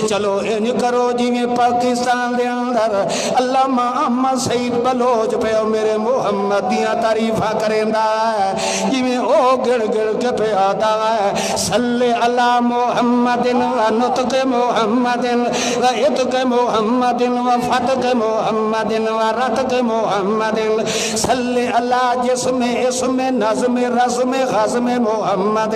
چلو انج کرو جی میں پاکستان دے اندر علامہ احمد سعید بلوچ پہ میرے محمد دیاں تعریفہ کریندا ہے جی میں او گڑ گڑ کے پہ آتا ہے صلی علی محمد و نطق محمد و اتق محمد و فتق محمد و رتق محمد صلی علی جسم اسم نظم رسم غزم محمد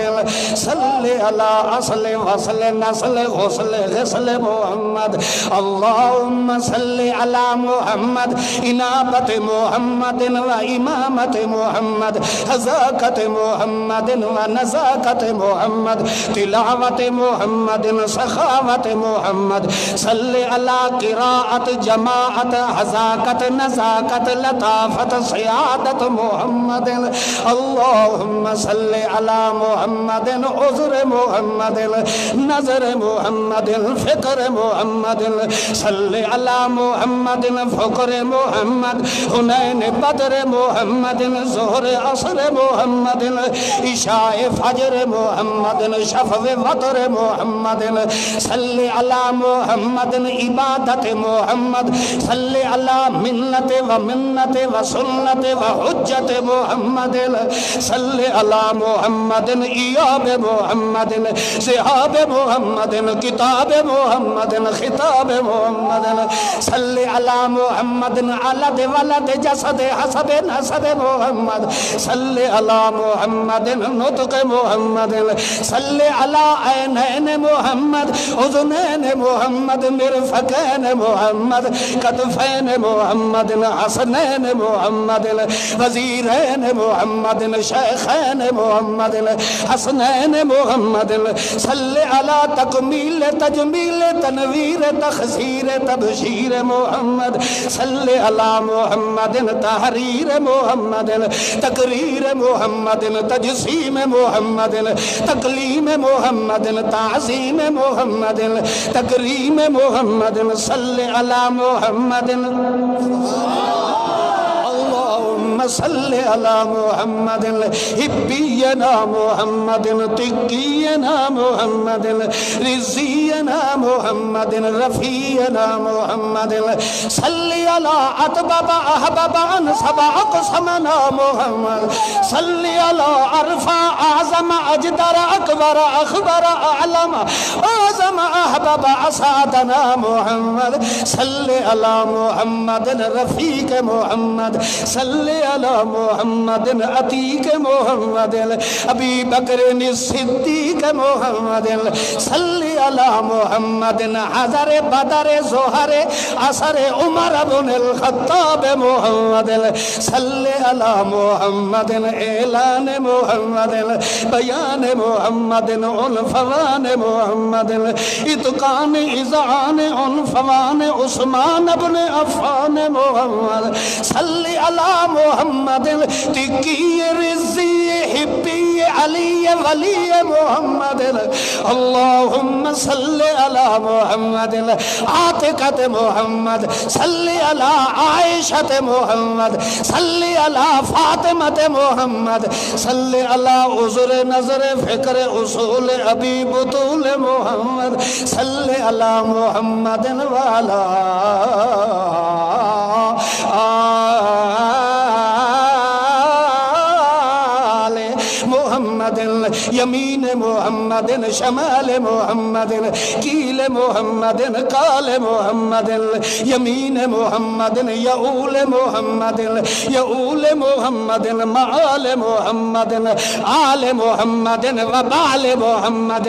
صلی علی اصل وصل نسل غسل غسل محمد اللہم صلی علی محمد انابت محمد و امامت محمد حذاقت محمد و نزاکت محمد تلاوت محمد سخاوت محمد صلی علی قراءت جماعت حذاقت نزاکت لطافت سیادت محمد اللہم صلی علی محمد عذر محمد نظر محمد فکر محمد صلی علی محمد فکر محمد حنین بدر محمد ظہر عصر محمد عشاء فجر محمد شفع وتر محمد صلی علی محمد عبادت محمد صلی علی منت و منت و سنت و حجت محمد صلی علی محمد ایاب محمد ذہاب محمد کتاب محمد خطاب محمد صلی علی محمد علد ولد جسد حسب نسب محمد صلی علی محمد نطق محمد صلی علی عینین محمد اذنین محمد مرفقین محمد کتفین محمد حسنین محمد وزیرین محمد شیخین محمد حسنین محمد صلی علی تکمیل تجمیل تنویر تخسیر تبشیر محمد صلی علی محمد تحریر محمد تقریر محمد تجسیم محمد تکلیم محمد تعظیم محمد تکریم محمد صلی علی محمد اللہم صلی علی محمد حبینا محمد تقینا محمد رضینا محمد رفینا محمد صلی علی اطبب احبب انصب اقسمنا محمد صلی علی عرفا اعظم اجدر اکبر اخبر اعلم اعظم احبب اسعدنا محمد صلی علی محمد رفیق محمد صلی علی محمد عتیق محمد ابی بکر صدیق محمد صلی علی محمد حضر بدر زہر عصر عمر بن الخطاب محمد صلی علی محمد اعلان محمد بیان محمد عنفوان محمد اتقان اذعان عنفوان عثمان بن عفان محمد صلی علی محمد تقی رضی حبی علی ولی محمد اللہم صلی علی محمد عاتقت محمد صلی علی عائشت محمد صلی علی فاطمت محمد صلی علی عذر نظر فکر اصول ابی بطول محمد صلی علی محمد والا محمد یمین محمد شمال محمد کیل محمد قال محمد یمین محمد یعول محمد یعول محمد معال محمد آل محمد وبال محمد